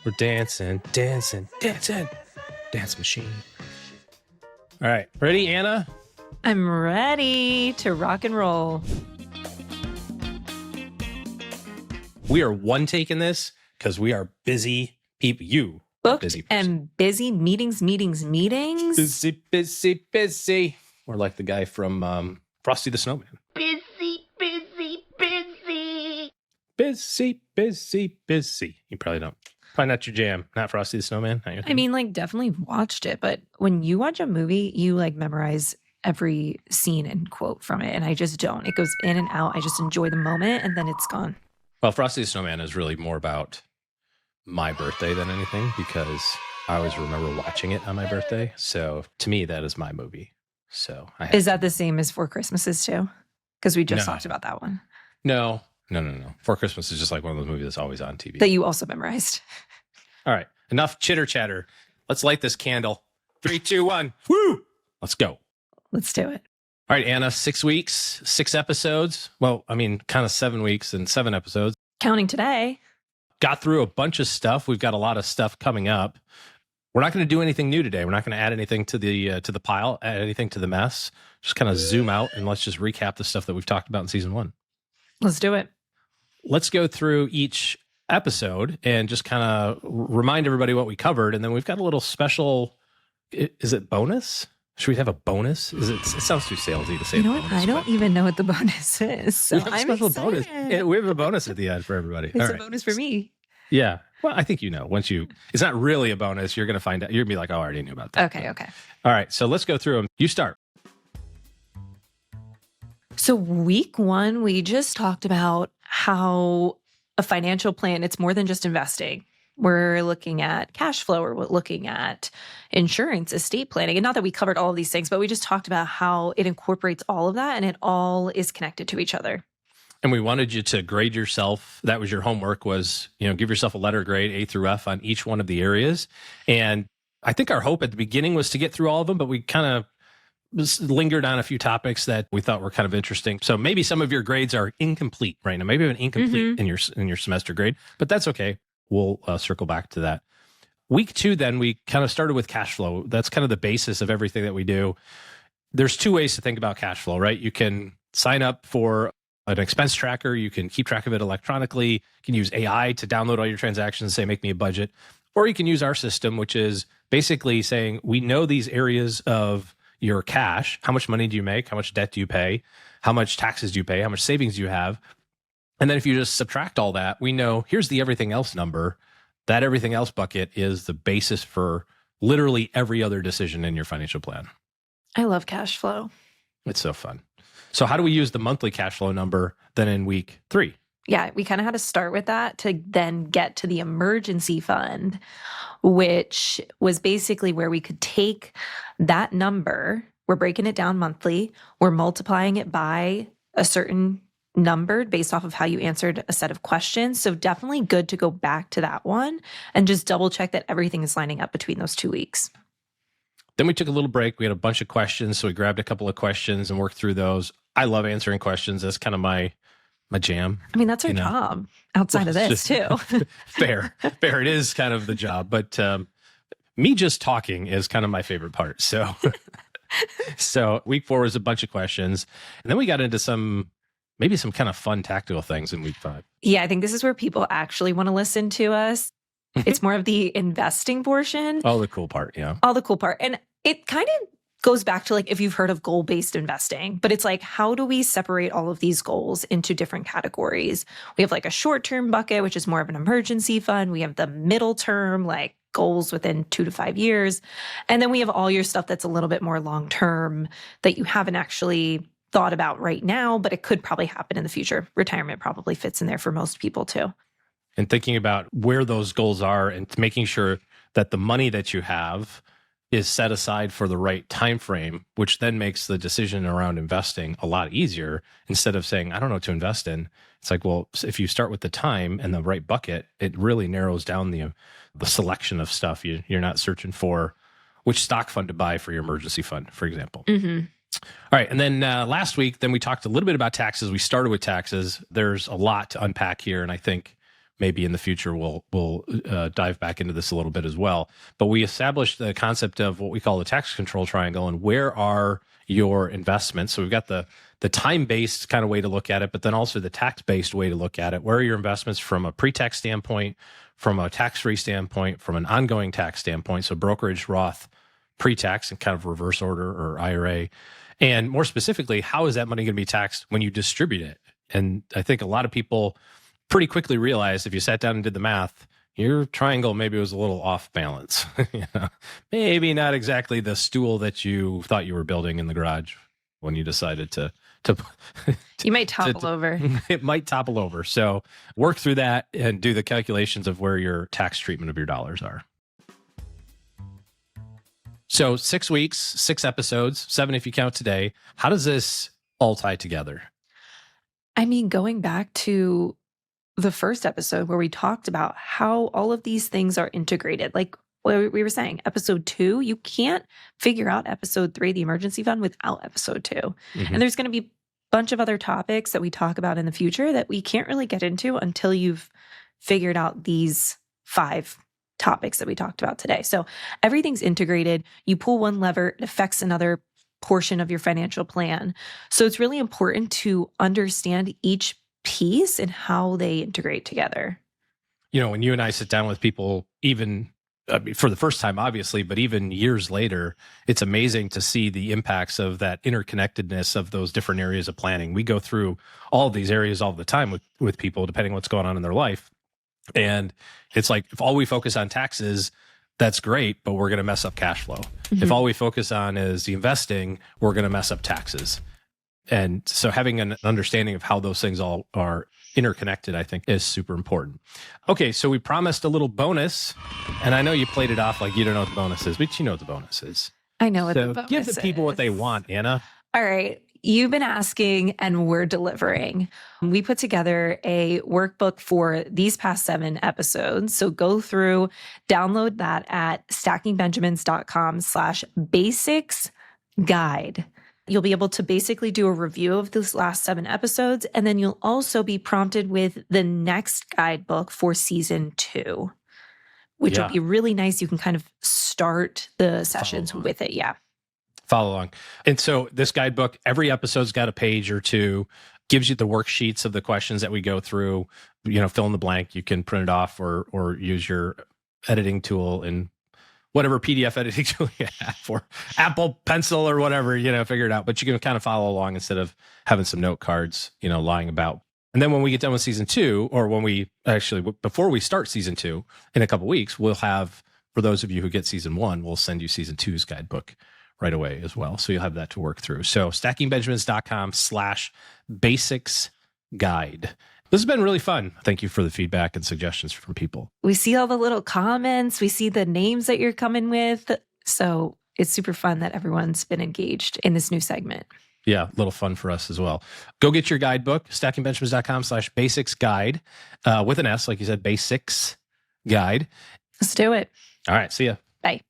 We're dancing. Dance machine. All right. Ready, Anna? I'm ready to rock and roll. We are one taking this because we are busy people. You booked busy person. and busy meetings. Busy. We're like the guy from Frosty the Snowman. Busy. You probably don't. Probably not your jam. Not Frosty the Snowman. Not your thing. I mean, like, definitely watched it, but when you watch a movie, you like memorize every scene and quote from it, and I just don't. It goes in and out. I just enjoy the moment, and then it's gone. Well, Frosty the Snowman is really more about my birthday than anything because I always remember watching it on my birthday. So to me, that is my movie. So is that the same as Four Christmases too? Because we just talked about that one. No. Four Christmas is just like one of those movies that's always on TV. That you also memorized. All right. Enough chitter chatter. Let's light this candle. 3, 2, 1. Woo! Let's go. Let's do it. All right, Anna, 6 weeks, 6 episodes. Well, I mean, kind of 7 weeks and 7 episodes. Counting today. Got through a bunch of stuff. We've got a lot of stuff coming up. We're not going to do anything new today. We're not going to add anything to the pile, add anything to the mess. Just kind of zoom out and let's just recap the stuff that we've talked about in season 1. Let's do it. Let's go through each episode and just kind of remind everybody what we covered. And then we've got a little special, is it bonus? Should we have a bonus? It sounds too salesy to say. You know what? I don't even know what the bonus is. So I'm excited. Bonus. We have a bonus at the end for everybody. It's a bonus for me. Yeah. Well, I think it's not really a bonus. You're going to find out. You're going to be like, oh, I already knew about that. Okay. All right. So let's go through them. You start. So week 1, we just talked about how a financial plan, it's more than just investing. We're looking at cash flow, or we're looking at insurance, estate planning. And not that we covered all of these things, but we just talked about how it incorporates all of that and it all is connected to each other. And we wanted you to grade yourself. That was your homework, was, give yourself a letter grade, A through F on each one of the areas. And I think our hope at the beginning was to get through all of them, but we kind of lingered on a few topics that we thought were kind of interesting. So maybe some of your grades are incomplete right now. Maybe an incomplete in your semester grade, but that's okay. We'll circle back to that. Week 2, then we kind of started with cash flow. That's kind of the basis of everything that we do. There's 2 ways to think about cash flow, right? You can sign up for an expense tracker. You can keep track of it electronically. You can use AI to download all your transactions and say, make me a budget. Or you can use our system, which is basically saying, we know these areas of your cash. How much money do you make? How much debt do you pay? How much taxes do you pay? How much savings do you have? And then if you just subtract all that, we know here's the everything else number. That everything else bucket is the basis for literally every other decision in your financial plan. I love cash flow. It's so fun. So how do we use the monthly cash flow number then in week 3? Yeah, we kind of had to start with that to then get to the emergency fund, which was basically where we could take that number, we're breaking it down monthly, we're multiplying it by a certain number based off of how you answered a set of questions. So definitely good to go back to that one and just double check that everything is lining up between those 2 weeks. Then we took a little break. We had a bunch of questions, so we grabbed a couple of questions and worked through those. I love answering questions. That's kind of my jam. I mean, that's our job outside of this too. Fair. It is kind of the job, but me just talking is kind of my favorite part. So, so week 4 was a bunch of questions, and then we got into maybe some kind of fun tactical things in week 5. Yeah, I think this is where people actually want to listen to us. It's more of the investing portion. All the cool part, yeah. All the cool part. And it kind of goes back to like if you've heard of goal-based investing, but it's like, how do we separate all of these goals into different categories? We have like a short-term bucket, which is more of an emergency fund. We have the middle term, like goals within 2 to 5 years. And then we have all your stuff that's a little bit more long-term that you haven't actually thought about right now, but it could probably happen in the future. Retirement probably fits in there for most people too. And thinking about where those goals are and making sure that the money that you have is set aside for the right time frame, which then makes the decision around investing a lot easier. Instead of saying, I don't know what to invest in. It's like, well, if you start with the time and the right bucket, it really narrows down the selection of stuff. You're not searching for which stock fund to buy for your emergency fund, for example. Mm-hmm. All right. And then last week, then we talked a little bit about taxes. We started with taxes. There's a lot to unpack here. And I think maybe in the future we'll dive back into this a little bit as well. But we established the concept of what we call the tax control triangle, and where are your investments. So we've got the time-based kind of way to look at it, but then also the tax-based way to look at it. Where are your investments from a pre-tax standpoint, from a tax-free standpoint, from an ongoing tax standpoint? So brokerage, Roth, pre-tax, and kind of reverse order or IRA. And more specifically, how is that money going to be taxed when you distribute it? And I think a lot of people pretty quickly realized, if you sat down and did the math, your triangle maybe was a little off balance. Maybe not exactly the stool that you thought you were building in the garage when you decided to you might topple over. It might topple over. So work through that and do the calculations of where your tax treatment of your dollars are. So 6 weeks, 6 episodes, 7 if you count today. How does this all tie together? I mean, going back to the first episode where we talked about how all of these things are integrated, like what we were saying, episode 2, you can't figure out episode 3, the emergency fund, without episode 2. Mm-hmm. And there's going to be a bunch of other topics that we talk about in the future that we can't really get into until you've figured out these 5 topics that we talked about today. So everything's integrated. You pull one lever, it affects another portion of your financial plan. So it's really important to understand each piece and how they integrate together. You know, when you and I sit down with people, even for the first time, obviously, but even years later, it's amazing to see the impacts of that interconnectedness of those different areas of planning. We go through all of these areas all the time with people, depending on what's going on in their life. And it's like, if all we focus on taxes, that's great, but we're going to mess up cash flow. Mm-hmm. If all we focus on is the investing, we're going to mess up taxes. And so having an understanding of how those things all are interconnected, I think, is super important. Okay, so we promised a little bonus, and I know you played it off like you don't know what the bonus is, but you know what the bonus is. I know what So the bonus give the people what they is. want, Anna. All right. You've been asking and we're delivering. We put together a workbook for these past 7 episodes. So go through, download that at stackingbenjamins.com/basics guide. You'll be able to basically do a review of these last 7 episodes. And then you'll also be prompted with the next guidebook for season 2, which will be really nice. You can kind of start the sessions with it. Yeah. Follow along. And so this guidebook, every episode's got a page or 2, gives you the worksheets of the questions that we go through, fill in the blank. You can print it off or use your editing tool and whatever PDF editing tool you have, or Apple Pencil or whatever, figure it out. But you can kind of follow along instead of having some note cards, lying about. And then when we get done with season 2, or before we start season 2 in a couple of weeks, we'll have, for those of you who get season 1, we'll send you season 2's guidebook right away as well. So you'll have that to work through. So stackingbenjamins.com/basics guide. This has been really fun. Thank you for the feedback and suggestions from people. We see all the little comments. We see the names that you're coming with. So it's super fun that everyone's been engaged in this new segment. Yeah, a little fun for us as well. Go get your guidebook, stackingbenjamins.com/basics guide, with an S, like you said, basics guide. Let's do it. All right, see ya. Bye.